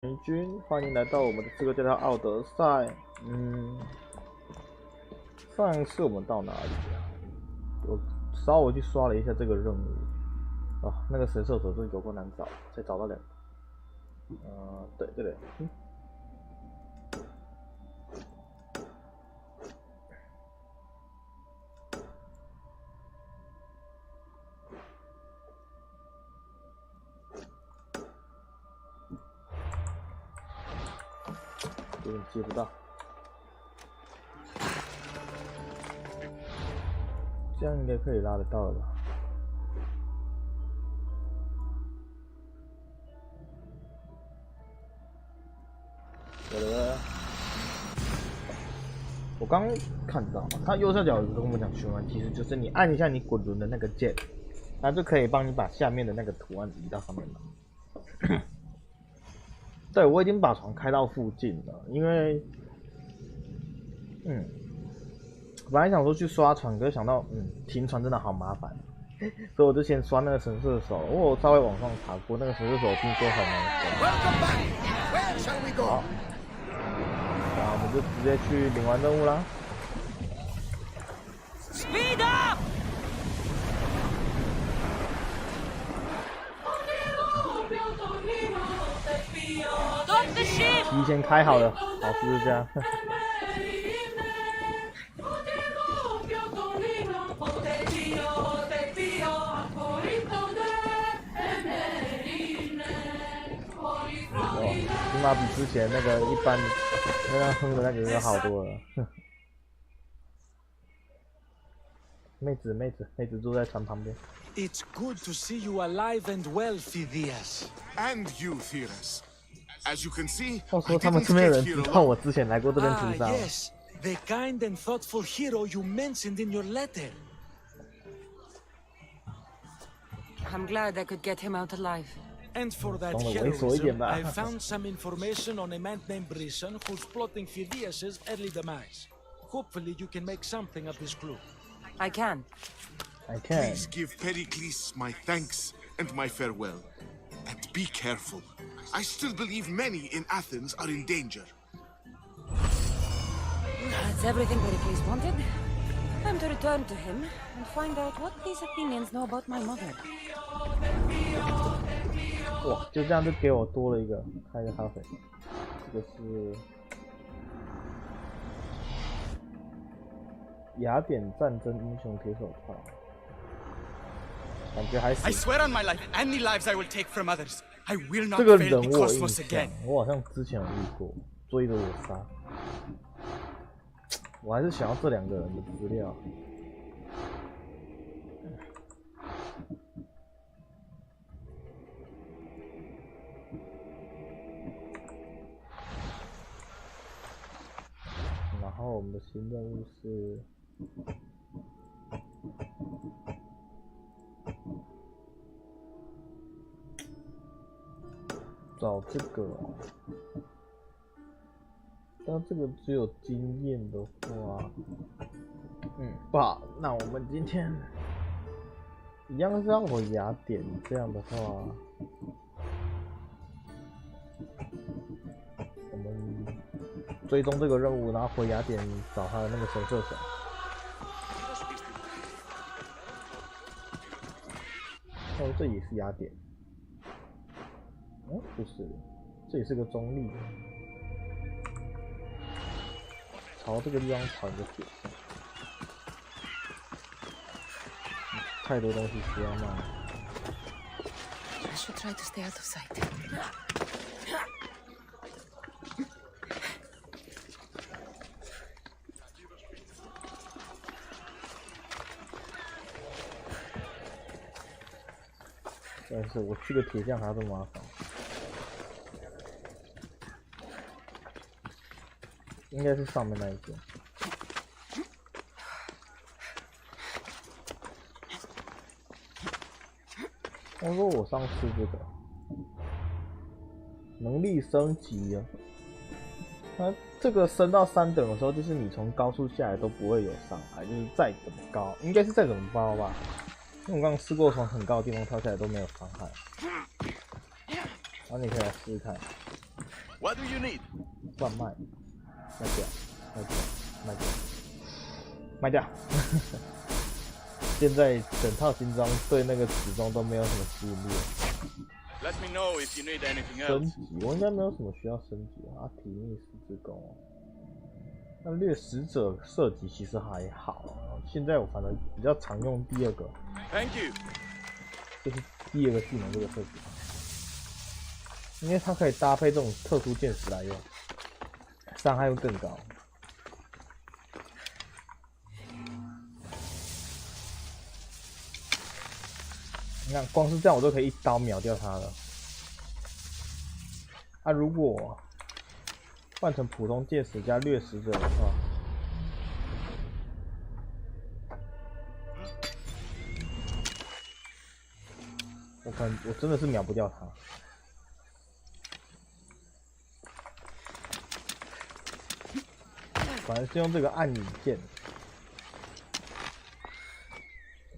美军，欢迎来到我们的刺客教条奥德赛。上一次我们到哪里啊？我稍微去刷了一下这个任务。啊，那个神射手是有够难找，才找到两个。对对对，有点接不到。这样应该可以拉得到了吧？我刚看到，它右下角有跟我们讲循环，其实就是你按一下你滚轮的那个键，它就可以帮你把下面的那个图案移到上面来。对，我已经把船开到附近了，因为，本来想说去刷船，可是想到，停船真的好麻烦，所以我就先刷那个神射手。我稍微往上查过，那个神射手听说很难好，那我们就直接去领完任务啦。Speed up! 提前开好了，好，就是这样。起码比之前那个一般那个哼的那个要好多了。妹子住在船旁边。It's good to see you alive and well, Phidias. And you, Theras. As you can see, 话说他们这边有人知道我之前来过这边屠杀。Yes, the kind and thoughtful hero you mentioned in your letter. I'm glad I could get him out alive. And for that 懂得猥琐一点 heroism, 吧。 I found some information on a man named Brisson who's plotting Phidias's early demise. Hopefully you can make something of this clue. I can. please give Pericles my thanks and my farewell. And be careful. I still believe many in Athens are in danger. That's everything Pericles wanted. Time to return to him and find out what these Athenians know about my mother. 哇，就这样就给我多了一个，开个咖啡。这个是雅典战争英雄铁手套，感觉还行。 I swear on my life, any lives I will take from others, I will not 这个 fail 人 the 我有印 cosmos 象 again. 我好像之前有遇过，追着我杀。我还是想要这两个人的资料。然后我们的新任务是找这个，但这个只有经验的话，不好。那我们今天一样是要回雅典，这样的话，我们追踪这个任务，然后回雅典找他的那个神射手。哦，这也是雅典。不是，这也是个中立。朝这个地方跑一个铁线。太多东西需要卖。I should try to stay out of sight. 但是我去个铁匠还要这么麻烦。应该是上面那一件。他说我上次这个能力升级了，它这个升到3等的时候，就是你从高处下来都不会有伤害，就是再怎么高，应该是再怎么高吧。因为我刚刚试过从很高的地方跳下来都没有伤害。然后你可以来试试看。What do you need? 贩卖，卖掉，卖掉，卖掉，卖掉。现在整套新装对那个时装都没有什么吸引力。Let me know if you need anything 升 else. 级，我应该没有什么需要升级啊。体力十字弓哦，那掠食者射击其实还好。现在我反正比较常用第二个， Thank you. 就是第二个技能这个射击，因为它可以搭配这种特殊剑石来用，伤害会更高。你看，光是这样我都可以一刀秒掉它了。啊，如果换成普通剑士加掠食者的话，我真的是秒不掉他。反而是用这个暗影剑，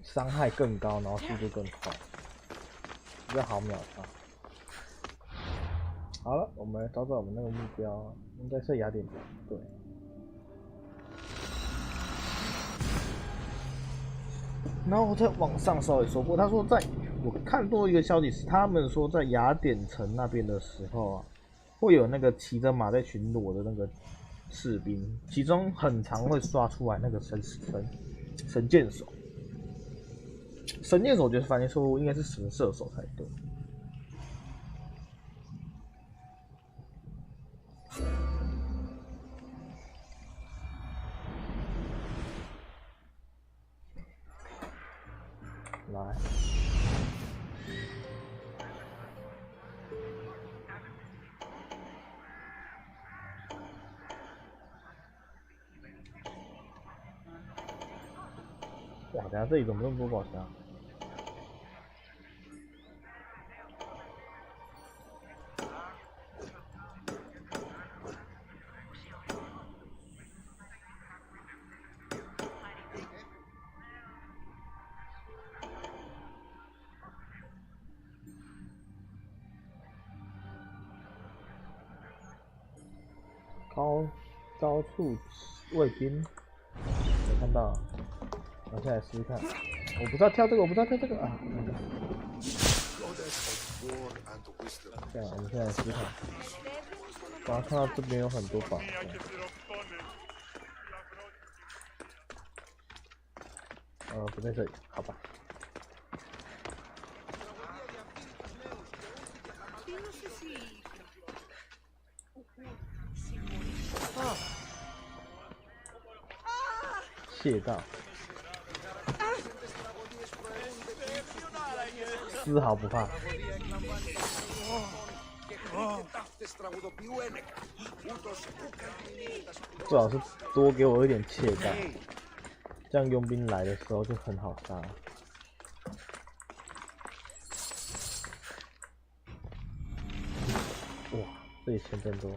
伤害更高，然后速度更快，比较好秒他。好了，我们来找找我们那个目标，应该是雅典城，对。然后我在网上稍微说过，他说我看多一个消息是，他们说在雅典城那边的时候啊，会有那个骑着马在巡逻的那个士兵，其中很常会刷出来那个神箭手。神箭手我觉得翻译错误，应该是神射手才对。来，哇！等下这里怎么那么多宝箱？高处卫兵，没看到，我现在试试看。我不知道跳这个，我不知道跳这个啊。这样，我们现在试试看。刚刚看到这边有很多宝箱。不在这里，好吧。窃盗，丝毫不怕。最好是多给我一点窃盗，这样佣兵来的时候就很好杀。哇，这里钱真多。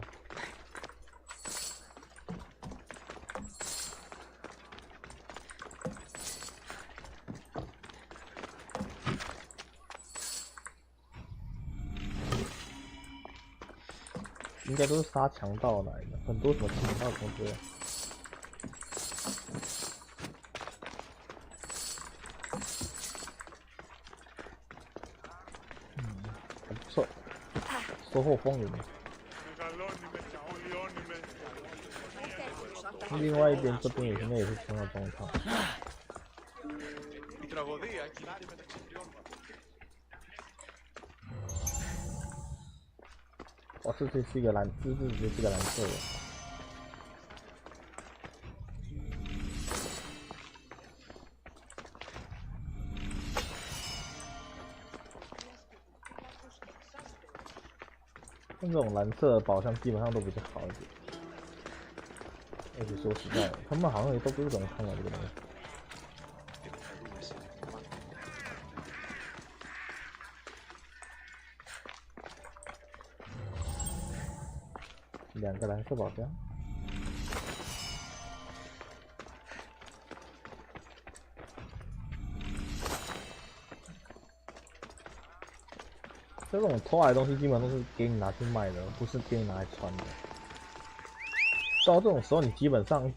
应该都是杀强盗来的，很多什么强盗同学。还不错，收获丰盈。另外一边这边应该也是强盗中套。哦，这是一个蓝，这是个蓝色的。像这种蓝色的宝箱基本上都比较好一点。而且说实在的，他们好像也都不是怎么看到这个东西。2个蓝色宝箱，这种偷来的东西基本上都是给你拿去卖的，不是给你拿来穿的。到这种时候，你基本上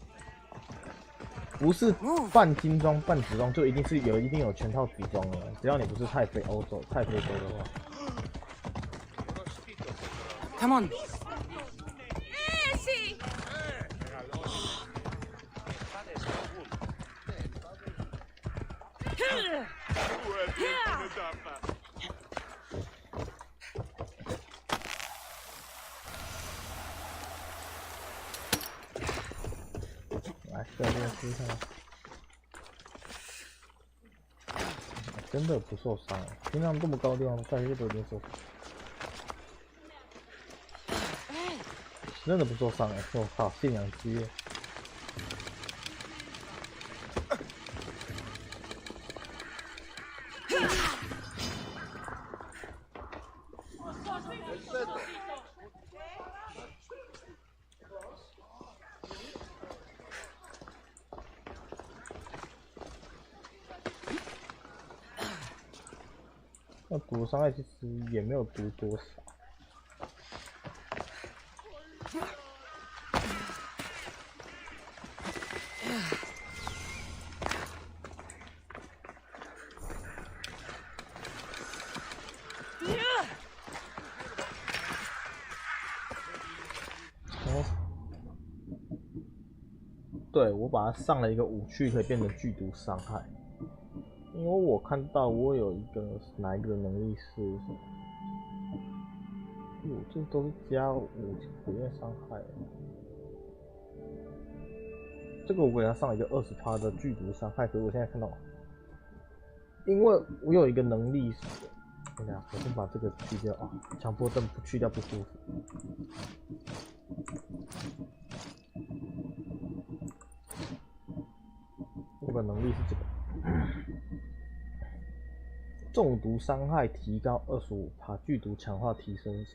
不是半精装半紫装，就一定有全套紫装了。只要你不是太非洲的话。Come on.真的不受伤，平常这么高的地方，大家都已经受伤，真的不受伤哎！我靠，信仰之夜。那毒伤害其实也没有毒多少。对，我把它上了一个武器，可以变成剧毒伤害。因为我看到我有一个哪一个能力是什么？这都是加5普遍伤害。这个我给他上了一个20%的剧毒伤害，可是我现在看到，因为我有一个能力是，等一下，我先把这个去掉啊，强迫症去掉不舒服。我的能力是这个。中毒伤害提高25%，剧毒强化提升60%。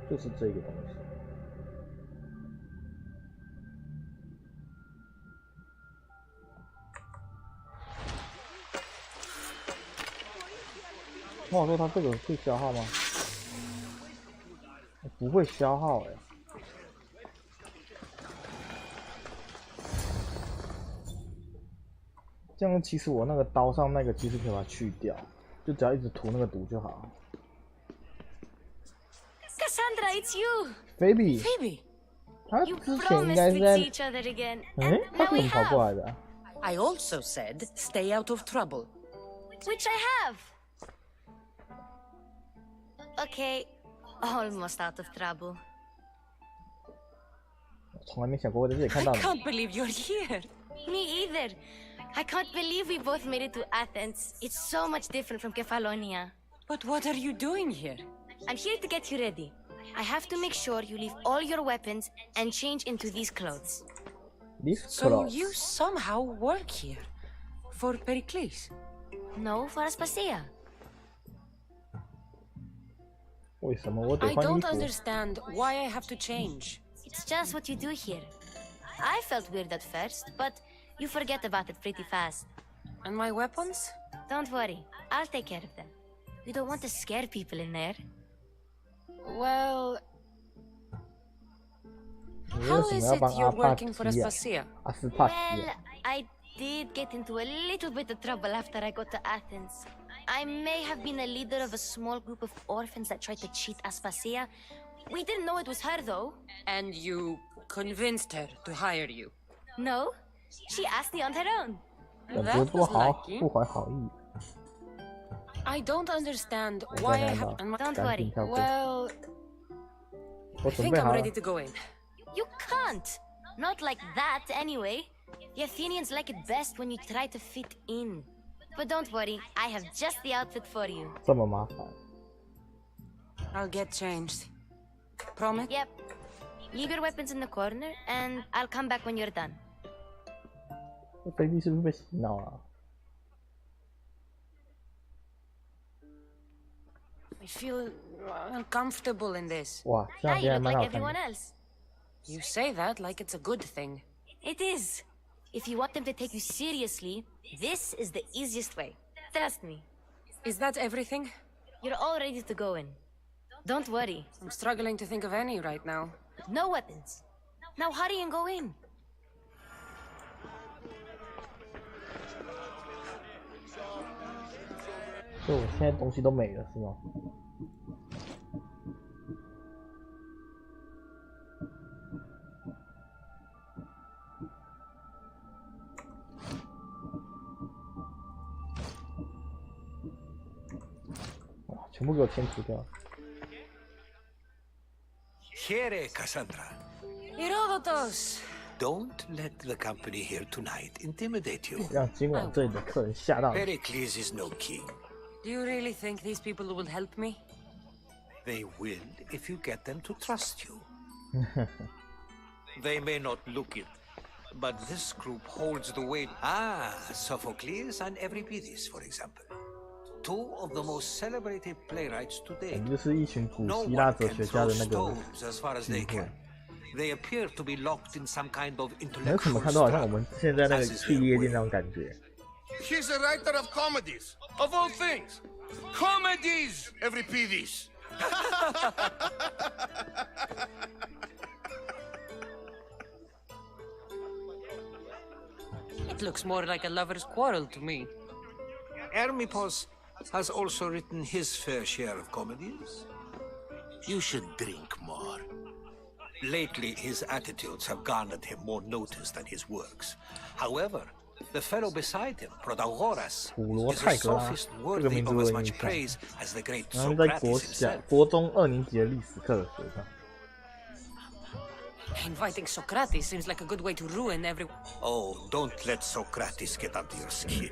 就是这个东西。那我说它这个会消耗吗？不会消耗哎，这样其实我那个刀上那个其实可以把它去掉，就只要一直涂那个毒就好。Cassandra, it's you. Baby. Phoebe. 他 You 之前应 promised 该是 we'd 在 see each other again, 哎， and 他 now 怎 we 么跑 have. 过来的？ I also said stay out of trouble. Which I have. Okay, almost out of trouble. 我从来没想过会在这里看 I 到你。 can't believe you're here. Me either. I can't believe we both made it to Athens. It's so much different from Kefalonia. But what are you doing here? I'm here to get you ready. I have to make sure you leave all your weapons and change into these clothes. These So clothes. you somehow work here. For Pericles. No, for Aspasia. 为什么我得 I 换衣 don't 服？ understand why I have to change. It's just what you do here. I felt weird at first, but you forget about it pretty fast. And my weapons? Don't worry, I'll take care of them. We don't want to scare people in there. Well, 你为 how 什么 is 要 it 帮 you're 阿帕 working for 奇啊？ Aspasia? 阿斯帕奇 Well, 啊？ I did get into a little bit of trouble after I got to Athens. I may have been a leader of a small group of orphans that tried to cheat Aspasia. We didn't know it was her, though. And you convinced her to hire you. No, she asked me on her own. 感觉 That 不 was 好， lucky. 不怀好意。 I don't understand 我 why 在 I 看 have. 到， Don't 赶紧 worry. 跳过。 Well, 我 I 准 think 备 I'm 好了 ready。to go in. You can't. Not like that, anyway. The Athenians like it best when you try to fit in. But don't worry, I have just the outfit for you. 这么麻烦？ I'll get changed. Promise? Yep. Leave your weapons in the corner, and I'll come back when you're done. 这 baby 是不是被洗脑了？ I feel uncomfortable in this. 哇，这 Now 样 you 还 look 蛮 like 好看 everyone 的。 else. You say that like it's a good thing. It is. If you want them to take you seriously, this is the easiest way. Trust me. Is that everything? You're all ready to go in. Don't worry. I'm struggling to think of any right now. No weapons. Now hurry and go in. 所以我现在东西都没了，是吗？哇，全部给我迁除掉。 Here, Cassandra. Herodotus! Don't let the company here tonight intimidate you. 让今晚这里的客人吓到你。 Pericles is no king. Do you really think these people will help me? They will if you get them to trust you. They may not look it, but this group holds the weight. Ah, Sophocles and Euripides, for example. Two of the most celebrated playwrights today. 感觉就是一群古 No 希腊 one 哲 can 学家 throw 的那个 stones as far as 聚 they 会 can.。They appear to be locked in some kind of 然后怎么 intellectual 看都好像我 struggle. 们现在那个 As is 去 their 夜店 way. 那种感觉。 He's a writer of comedies, of all things. Comedies, Euripides. It looks more like a lover's quarrel to me. Hermippos has also written his fair share of comedies. You should drink more. Lately, his attitudes have garnered him more notice than his works. However, the fellow beside him, Protagoras, 普罗 is 泰 a 格拉 sophist 这个 worthy 名字 of 我 as 有印 much 象。 praise as the great 然后在 Socrates 国 himself. 中2年级的历史课的时候。 Inviting Socrates seems like a good way to ruin every... Oh, don't let Socrates get under your skin.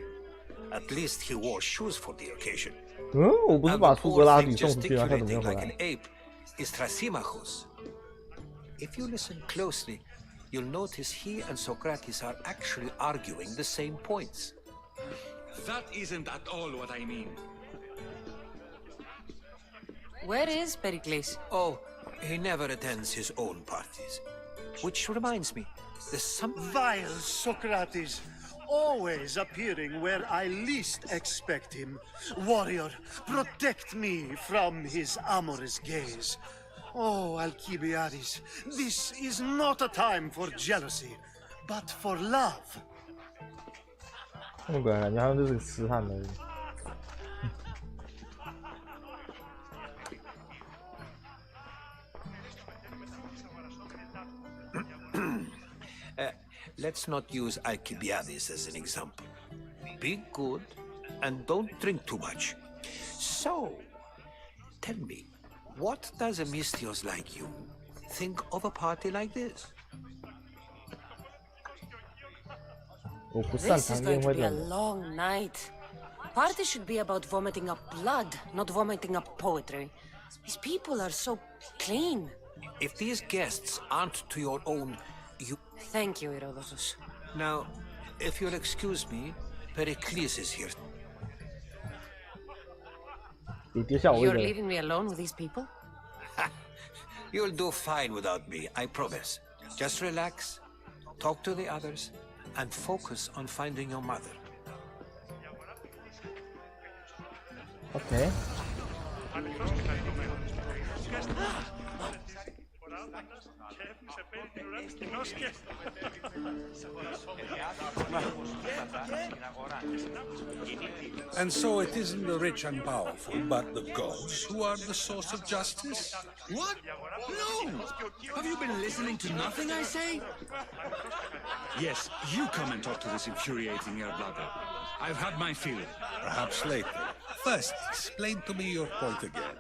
At least he wore shoes for the occasion. 嗯，我不是 And 把 the 苏格 poor 拉 thing 底送出去，然后他怎么 gesticulating 又回 like 来 an？ ape is Thrasymachus. If you listen closely, you'll notice he and Socrates are actually arguing the same points. That isn't at all what I mean. Where is Pericles? Oh, he never attends his own parties. Which reminds me, there's some... Vile Socrates, always appearing where I least expect him. Warrior, protect me from his amorous gaze. Oh, Alcibiades, this is not a time for jealousy, but for love. 那个感觉他们就是痴汉而已。 Let's not use Alcibiades as an example. Be good and don't drink too much. So, tell me, what does a Mystios like you think of a party like this? 我不擅 This is 长 going 宴 to 会 be 这 a 种。 long night. Party should be about vomiting up blood, not vomiting up poetry. These people are so clean. If these guests aren't to your own, you... Thank you, Herodotus. Now, if you'll excuse me, Pericles is here. 比跌下我一 You're 个。 leaving me alone with these people? You'll do fine without me, I promise. Just relax, talk to the others, and focus on finding your mother. OK。 And so it isn't the rich and powerful, but the gods who are the source of justice? What? No! Have you been listening to nothing I say? Yes, you come and talk to this infuriating air blogger. I've had my fill. Perhaps later. First, explain to me your point again.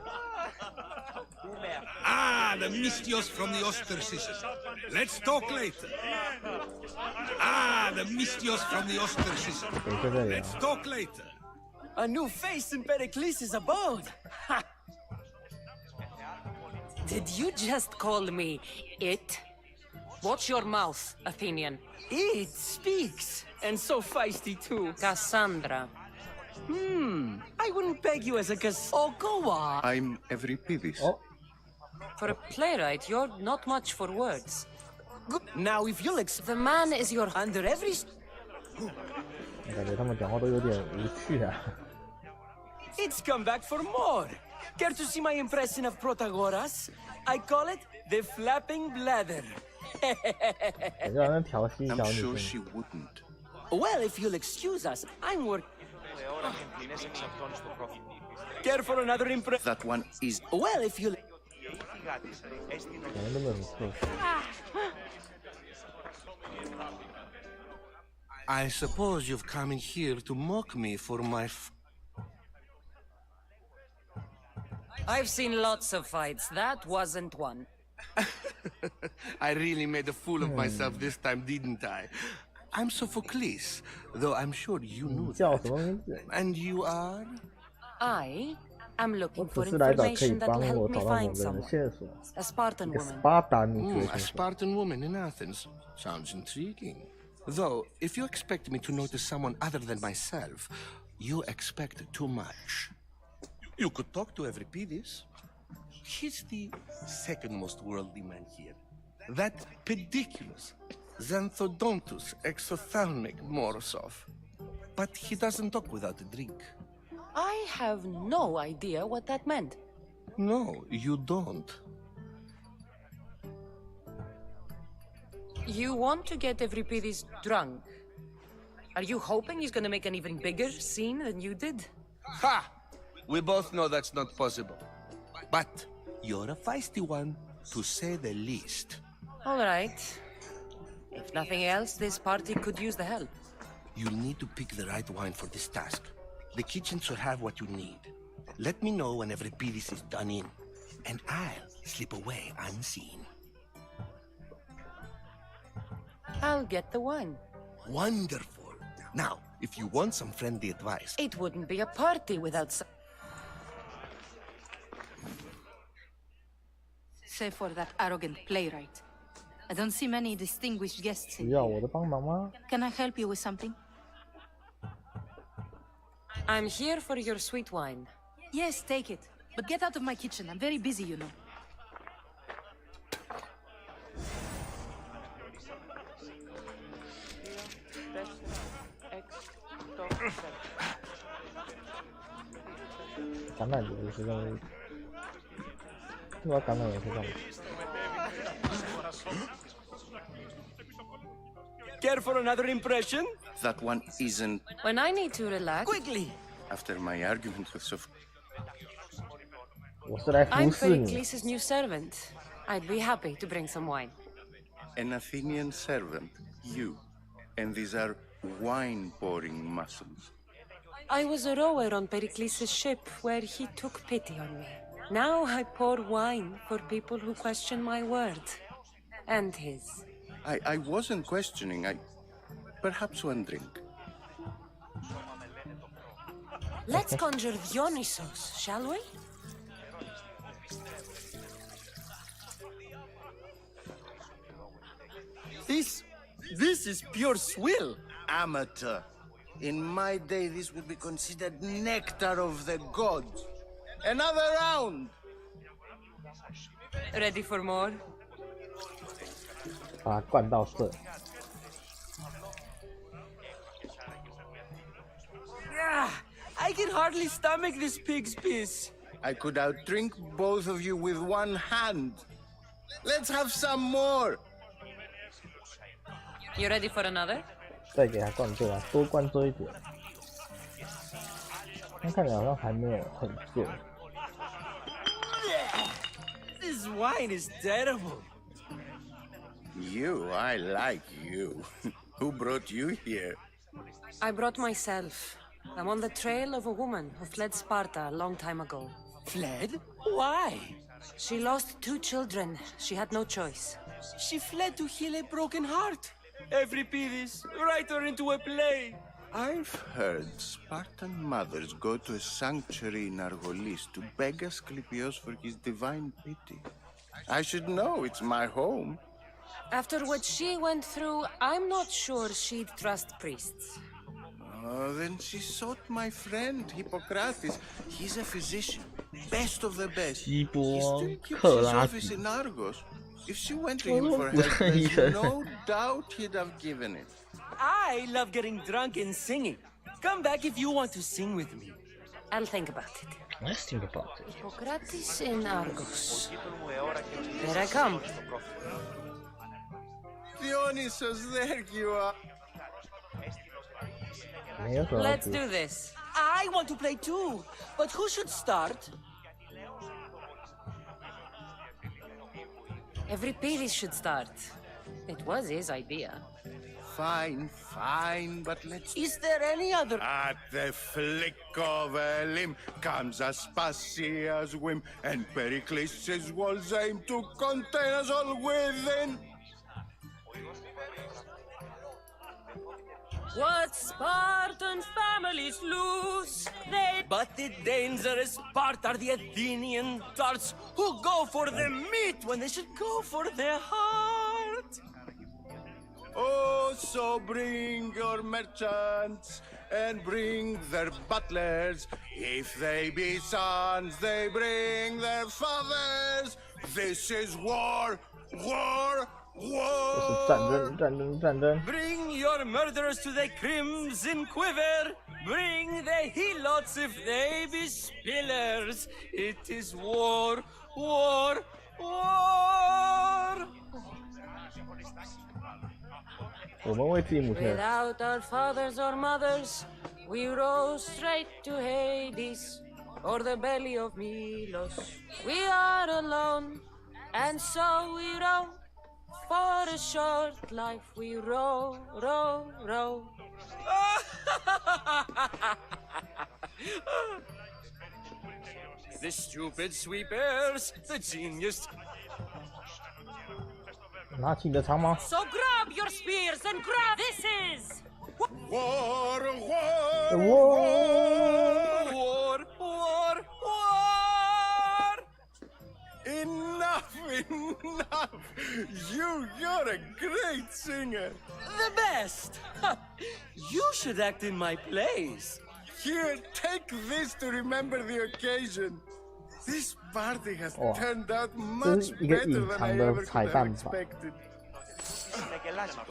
Ah, the Mystios from the ostracism. Let's talk later. Ah, the Mystios from the ostracism. 等一下再聊。 Let's talk later. A new face in Pericles' abode. Ha! Did you just call me it? Watch your mouth, Athenian. It speaks, and so feisty too. Cassandra. I wouldn't peg you as a Oh, go on. I'm Euripides.哦， For a playwright, you're not much for words. Good. Now, if you'll the man is your under every. 感觉他们讲话都有点无趣啊。It's come back for more. Care to see my impression of Protagoras? I call it the flapping bladder. 感觉好像调戏小 I'm 女 sure 生。 she wouldn't. Well, if you'll excuse us, I'm work. Care for another impression? That one is. Well, if you'll. 感觉都没有什么特色。 I suppose you've come in here to mock me for my I've seen lots of fights. That wasn't one. I really made a fool of myself this time, didn't I? I'm Sophocles, though I'm sure you knew 叫什么名字？ And you are? I am 我 looking 只 for 是来找可以 information 帮 that'll 我 help 找 me 到某 find 个人的 someone. 线索。 A Spartan 一个 woman. 斯巴达女子的 A 线索。 Spartan woman in Athens. Sounds intriguing. Though, if you expect me to notice someone other than myself, you expect too much. You could talk to Euripides. He's the second most worldly man here. That pediculous, Xanthodontus exophthalmic Morosov. But he doesn't talk without a drink. I have no idea what that meant. No, you don't. You want to get Euripides drunk? Are you hoping he's gonna make an even bigger scene than you did? Ha! We both know that's not possible. But you're a feisty one, to say the least. All right. If nothing else, this party could use the help. You'll need to pick the right wine for this task. The kitchen should have what you need. Let me know when Euripides is done in, and I'll slip away unseen. I'll get the wine. Wonderful. Now, if you want some friendly advice... It wouldn't be a party without some... Save for that arrogant playwright. I don't see many distinguished guests 需 in 要我的帮忙吗？ Can I help you with something? I'm here for your sweet wine. Yes, take it. But get out of my kitchen. I'm very busy, you know.橄榄油就是认为，不知道橄榄油是干嘛。 Care for another impression? That one isn't. When I need to relax... Quickly! After my argument with Sophocles. 我是来服 I'm 侍你。 Pericles' new servant. I'd be happy to bring some wine. An Athenian servant, you. And these are wine-pouring muscles. I was a rower on Pericles' ship where he took pity on me. Now I pour wine for people who question my word. And his. I wasn't questioning. Perhaps one drink. Let's conjure Dionysos, shall we? This is pure swill. Amateur. In my day, this would be considered nectar of the gods. Another round! Ready for more? 把它灌到色。 I can hardly stomach this pig's piss. I could outdrink both of you with one hand. Let's have some more! You ready for another? 再给它灌醉啊，多灌醉一点。它看起来好像还没有很醉。 This wine is terrible. You, I like you. Who brought you here? I brought myself. I'm on the trail of a woman who fled Sparta a long time ago. Fled? Why? She lost 2 children. She had no choice. She fled to heal a broken heart. Euripides, write her into a play. I've heard Spartan mothers go to a sanctuary in Argolis to beg Asclepios for his divine pity. I should know, it's my home. After what she went through, I'm not sure she'd trust priests. Oh, then she sought my friend, Hippocrates. He's a physician, best of the best. He still keeps his office in Argos. If she went to him for help, there's no doubt he'd have given it. I love getting drunk and singing. Come back if you want to sing with me. I'll think about it. Let's think about it. Hippocrates in Argos. Here I come. Dionysus, there you are. Let's do this. I want to play too, but who should start? Every Pyrrhus should start. It was his idea. Fine, fine, but let's... Is there any other... At the flick of a limb comes Aspasia's whim, and Pericles' walls aim to contain us all within. What Spartan families lose, they... But the dangerous part are the Athenian darts who go for the meat when they should go for their heart. Oh, so bring your merchants and bring their butlers. If they be sons, they bring their fathers. This is war, war, war. Bring your murderers to the crimson quiver. Bring the helots if they be spillers. It is war, war, war. Without our fathers or mothers, we rose straight to Hades, or the belly of Milos. We are alone, and so we roam. For a short life we row, row, row. The stupid sweepers, the genius. So grab your spears and grab. This is war, war, war, war, war. Enough, enough! You're a great singer. The best. You should act in my plays. Here, take this to remember the occasion. This party has turned out much better than I ever could have expected.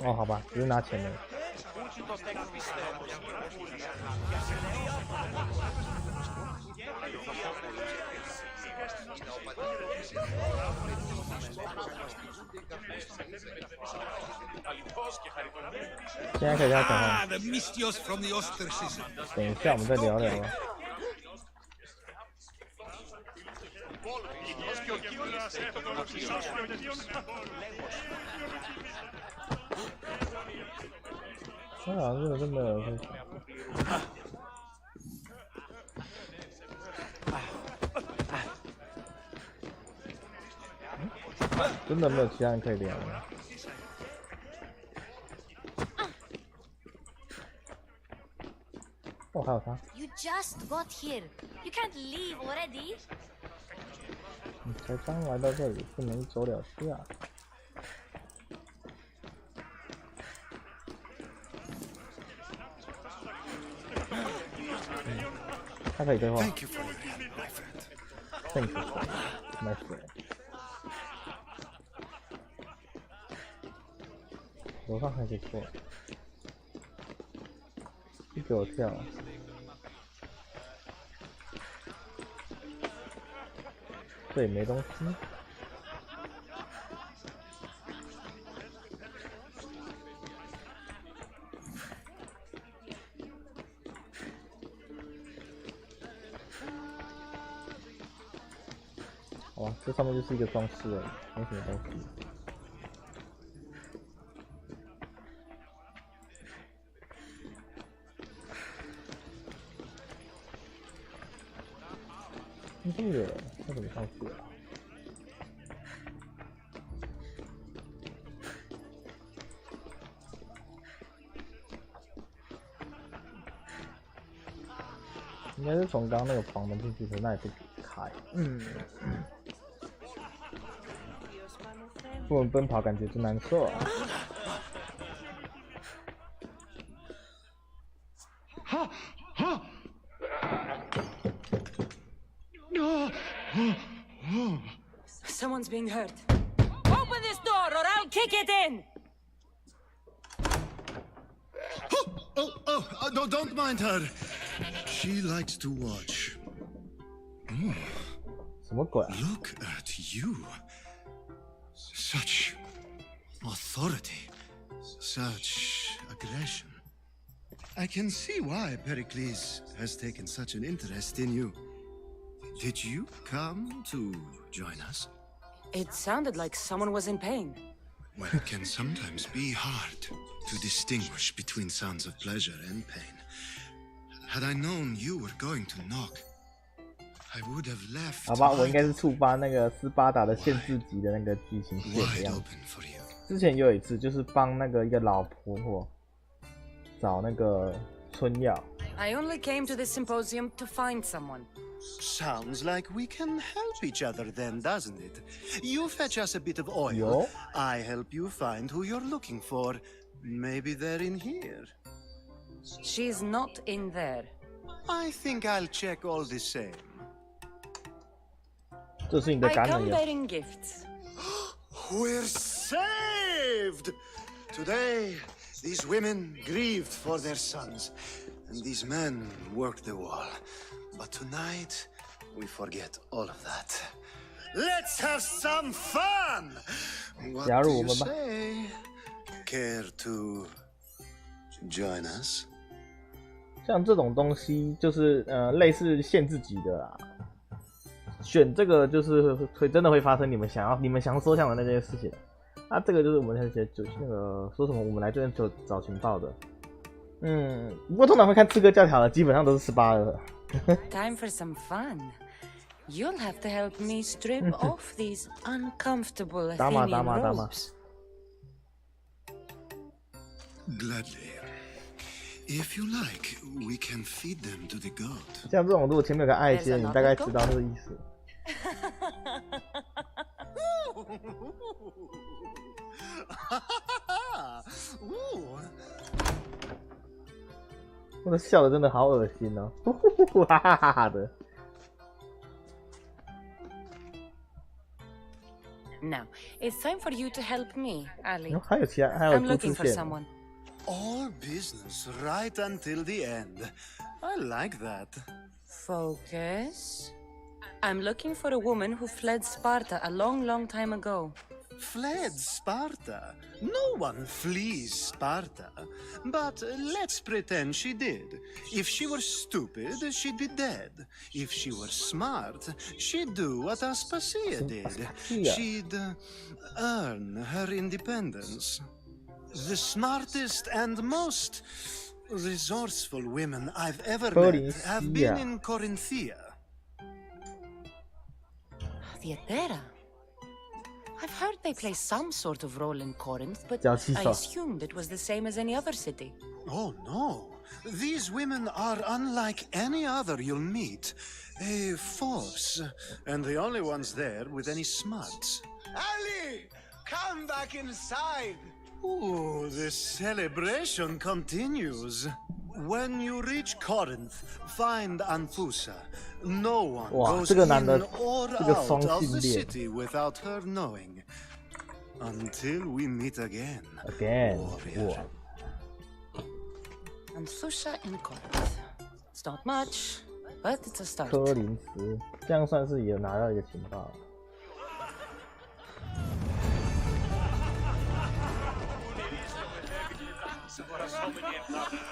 哦，好吧，只是拿钱的。现在可以跟他讲话。等一下，我们再聊聊吧。他好像真的有会。真的没有其他人可以聊了。哦，还有他。You just got here. You can't leave already. 你才刚来到这里，不能一走了之啊！他可以对话。Thank you, my friend. 楼上还可以做，你给我跳。这也没东西。好吧，这上面就是一个装饰而已，没什么东西。这么远，那怎么上去啊？应该是从刚刚那个房门进去的，那也不开。不能奔跑，感觉真难受啊！哈哈。Someone's being hurt. Open this I'll kick it in! No, don't mind her. She likes to watch. Look at you. Such authority. Such aggression. I can see why Pericles has taken such an interest in you. Did you come to join us? It sounded like someone was in pain. Well, it can sometimes be hard to distinguish between sounds of pleasure and pain. Had I known you were going to knock, I would have left. 好吧，我应该是触发那个斯巴达的限制级的那个剧情线的样子。之前有一次就是帮那个一个老婆婆找那个春药。I only came to the symposium to find someone. Sounds like we can help each other then, doesn't it? You fetch us a bit of oil. I help you find who you're looking for. Maybe they're in here. She's not in there. I think I'll check all the same. 这是你的 I 感染 come 药。 bearing gifts. We're saved! Today, these women grieved for their sons, and these men worked the wall. But tonight, we forget all of that. Let's have some fun! What do you say? Care to join us? 像这种东西就是类似限制级的啦。选这个就是会真的会发生你们想所想的那些事情。啊，这个就是我们那些就那个说什么我们来这边找情报的。不过通常会看刺客教条的，基本上都是18的。Time for some fun. You'll have to help me strip off these uncomfortable Athenian robes. Gladly. If you like, we can feed them to the god. 像这种如果前面有个爱心，你大概知道这个意思。我的笑的真的好恶心哦，哈哈哈哈的。Now, it's time for you to help me, Ali. 还有其他，还有 I'm 朱 looking 次 for 线。 someone. All business right until the end. I like that. Focus. I'm looking for a woman who fled Sparta a long, long time ago. Fled Sparta? No one flees Sparta. But let's pretend she did. If she were stupid, she'd be dead. If she were smart, she'd do what Aspasia did. She'd earn her independence. The smartest and most resourceful women I've ever met have been in Corinthia. Theatera. I've heard they play some sort of role in Corinth, but I assumed it was the same as any other city. Oh, no. These women are unlike any other you'll meet. A force, and the only ones there with any smarts. Ali! Come back inside! Ooh, the celebration continues. When you reach Corinth, find Anfusa. No one goes in or out of the city without her knowing. Until we meet again. Warrior. Anfusa in Corinth. It's not much, but it's a start. 科林斯，这样算是有拿到一个情报。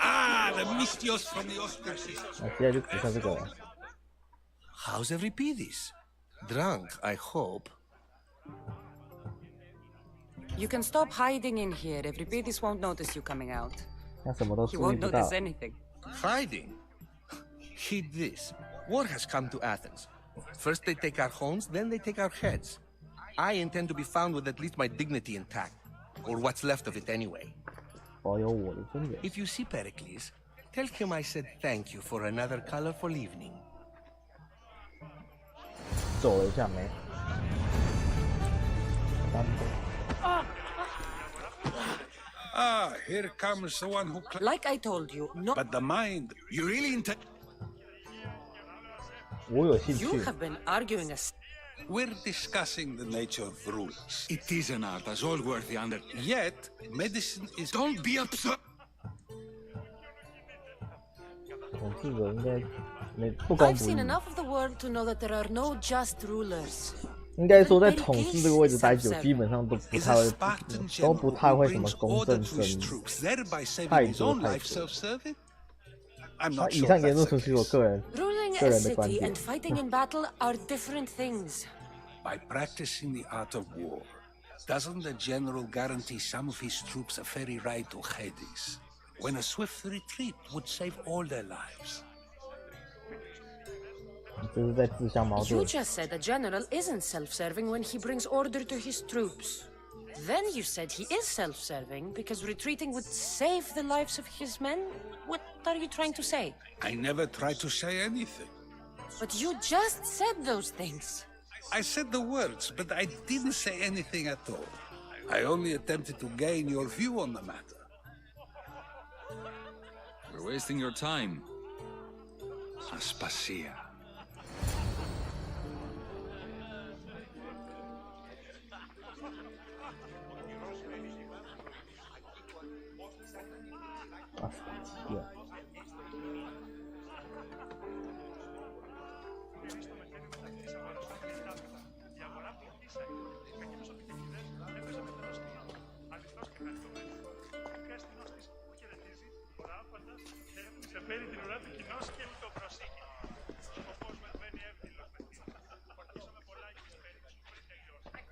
Ah, the Mystios from the Ostracis. 接下来就只剩这个了。How's Euripides? Drunk, I hope. You can stop hiding in here. Euripides won't notice you coming out. 他什么都 He 注意 won't 不到。 notice anything. Hiding? Heed this. War has come to Athens. First they take our homes, then they take our heads. I intend to be found with at least my dignity intact. Or what's left of it anyway. 保有我的尊严。 If you see Pericles, tell him I said thank you for another colorful evening. 走了一下没？Ah, here comes the one who... Like I told you, no... But the mind, you really intend... 我有兴 You 趣。 have been arguing We're discussing the nature of rules. It is an art, as all worthy under. Yet, medicine is. Don't be upset. 统治者应该没不公 I've 不 seen 义。 enough of the world to know that there are no just rulers. 应该说，在统治这个位置待久，基本上都不 Is 太 a 会， Spartan 都 general 不太会 who 什么 brings 公 order 正 to 正 his 义， troops, thereby saving 太 his 多 own 太 life 多。 self-serving? I'm 他 not 以 sure 上言 that's 论 the 纯属我 case. 个人 Ruling 个 a 人的观 city 点 and。fighting in battle are different things. By practicing the art of war, doesn't the general guarantee some of his troops a ferry ride to Hades, when a swift retreat would save all their lives? 这是在自相矛 You 盾。 just said a general isn't self-serving when he brings order to his troops. Then you said he is self-serving because retreating would save the lives of his men? What are you trying to say? I never tried to say anything. But you just said those things. I said the words, but I didn't say anything at all. I only attempted to gain your view on the matter. We're wasting your time. Aspasia.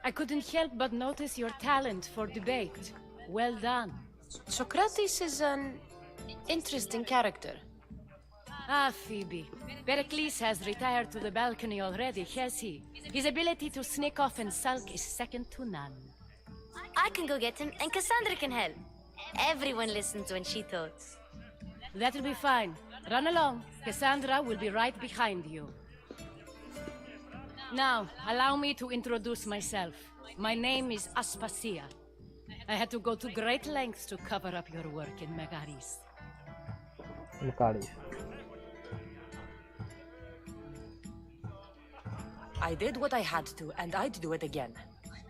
I couldn't help but notice your talent for debate. Well done. Socrates is an interesting character. Ah, Phoebe. Pericles has retired to the balcony already, has he? His ability to sneak off and sulk is second to none. I can go get him, and Cassandra can help. Everyone listens when she talks. That'll be fine. Run along. Cassandra will be right behind you. Now, allow me to introduce myself. My name is Aspasia. I had to go to great lengths to cover up your work in Megaris. I did what I had to, and I'd do it again.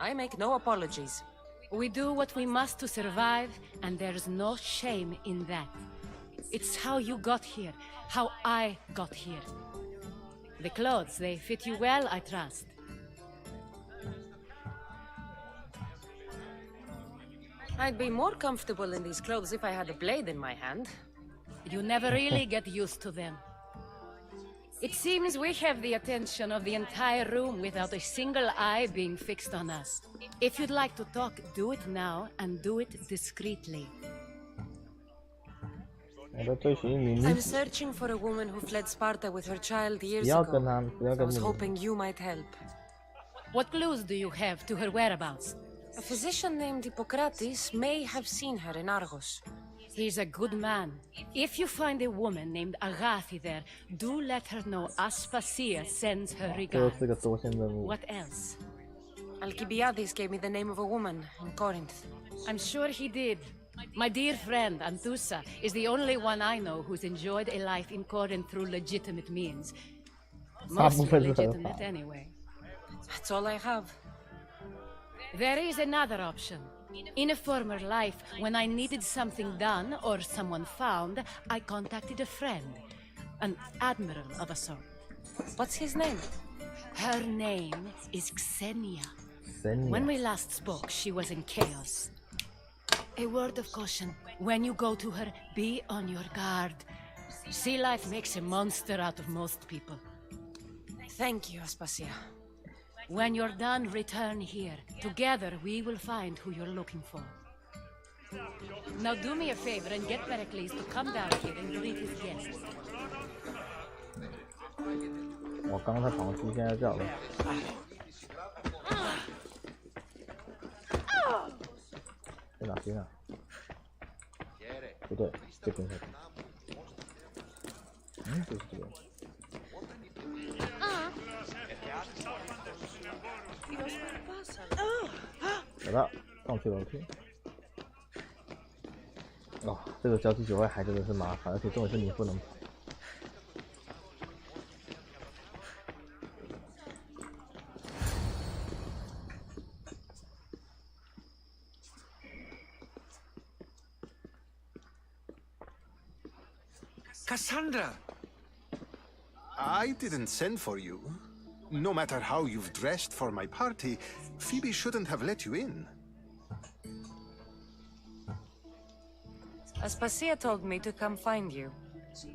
I make no apologies. We do what we must to survive, and there's no shame in that. It's how you got here, how I got here. The clothes, they fit you well, I trust. I'd be more comfortable in these clothes if I had a blade in my hand. You never really get used to them. It seems we have the attention of the entire room without a single eye being fixed on us. If you'd like to talk, do it now, and do it discreetly. I'm searching for a woman who fled Sparta with her child years ago. I was hoping you might help. What clues do you have to her whereabouts? A physician named Hippocrates may have seen her in Argos. He's a good man. If you find a woman named Agathi there, do let her know Aspasia sends her regards. What else? Alcibiades gave me the name of a woman in Corinth. I'm sure he did. My dear friend, Anthusa, is the only one I know who's enjoyed a life in Corinth through legitimate means. Mostly legitimate anyway. That's all I have. There is another option. In a former life, when I needed something done or someone found, I contacted a friend. An admiral of a sort. What's his name? Her name is Xenia. Xenia. When we last spoke, she was in chaos. A word of caution. When you go to her, be on your guard. Sea life makes a monster out of most people. Thank you, Aspasia. When you're done, return here. Together, we will find who you're looking for. Now do me a favor and get Pericles to come down here and greet his guests. 我刚才跑出，现在叫了。在哪边啊？不对，这边才对。就是这边。好的，上去楼梯。哦，这个交际酒会还真的是麻烦，而且重点是你不能跑。Cassandra! I didn't send for you. No matter how you've dressed for my party, Phoebe shouldn't have let you in. Aspasia told me to come find you.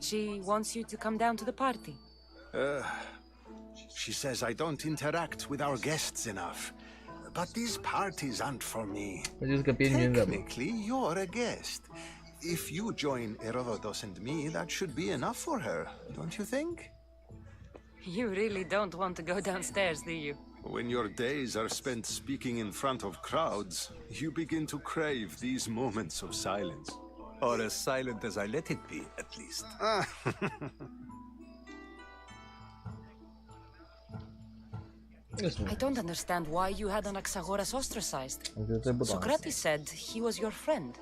She wants you to come down to the party. She says I don't interact with our guests enough. But these parties aren't for me. Technically, you're a guest. If you join Herodotus and me, that should be enough for her, don't you think? You really don't want to go downstairs, do you? When your days are spent speaking in front of crowds, you begin to crave these moments of silence. Or as silent as I let it be, at least. I don't understand why you had Anaxagoras ostracized. Socrates said he was your friend.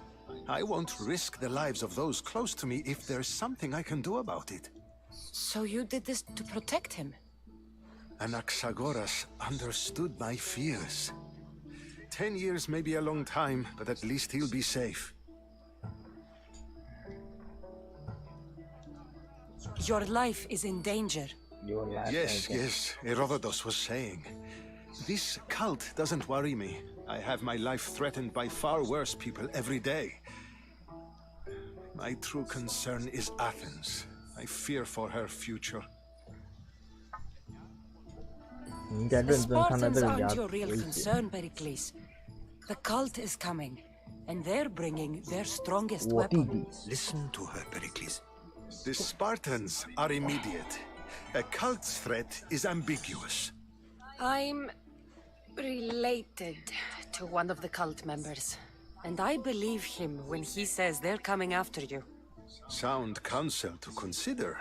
I won't risk the lives of those close to me if there's something I can do about it. So you did this to protect him? Anaxagoras understood my fears. 10 years may be a long time, but at least he'll be safe. Your life is in danger. Yes, Herodotus was saying. This cult doesn't worry me. I have my life threatened by far worse people every day. My true concern is Athens. I fear for her future. The Spartans aren't your real concern, Pericles. The cult is coming, and they're bringing their strongest weapon. Listen to her, Pericles. The Spartans are immediate. A cult's threat is ambiguous. I'm related to one of the cult members, and I believe him when he says they're coming after you. Sound counsel to consider.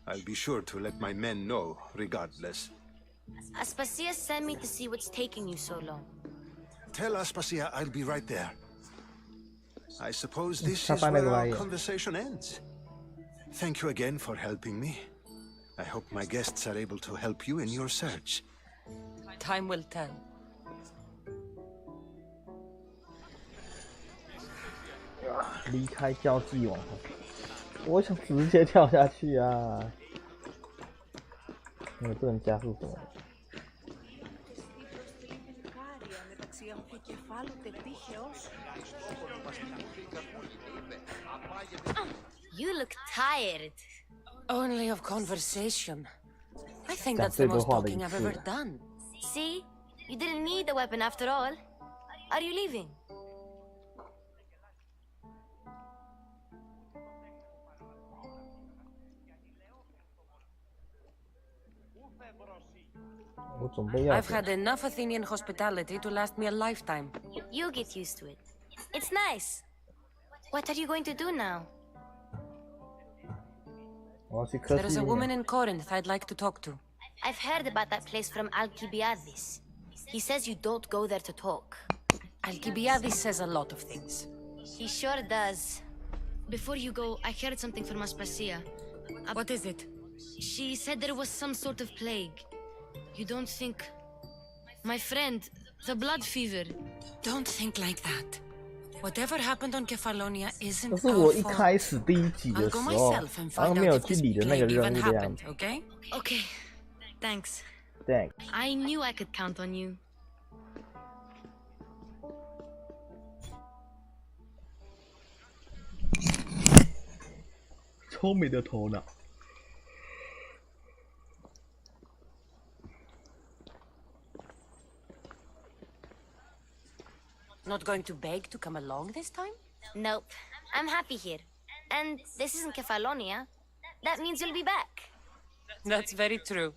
I'll be sure to let my men know, regardless. Aspasia sent me to see what's taking you so long. Tell Aspasia I'll be right there. I suppose this is where our conversation ends. Thank you again for helping me. I hope my guests are able to help you in your search. Time will tell.离开交际网，我想直接跳下去啊！那个不能加速什么？ You look tired. Only of conversation. I think that's the most talking I've ever done. See? You didn't need the weapon after all. Are you leaving? I've had enough Athenian hospitality to last me a lifetime. You'll get used to it. It's nice. What are you going to do now? There's a woman in Corinth I'd like to talk to. I've heard about that place from Alcibiades. He says you don't go there to talk. Alcibiades says a lot of things. He sure does. Before you go, I heard something from Aspasia. What is it? She said there was some sort of plague. You don't think... My friend, the blood fever. Don't think like that. Whatever happened on Kefalonia isn't 可是我一开始第一集的时候，好像没有去理的那个任务的样子。Okay? Okay. Thanks. Thanks. I knew I could count on you. 聪明的头脑。 Not going to beg to come along this time? Nope. I'm happy here. And this isn't Kefalonia. That means you'll be back. That's very true.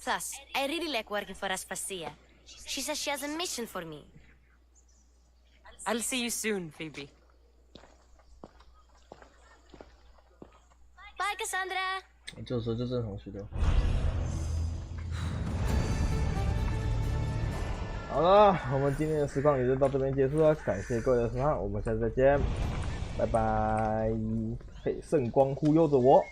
Plus, I really like working for Aspasia. She says she has a mission for me. I'll see you soon, Phoebe. Bye, Cassandra. 这时候就正常去的。好了，我们今天的实况也就到这边结束了，感谢各位的收看，我们下次再见，拜拜。嘿，圣光忽悠着我。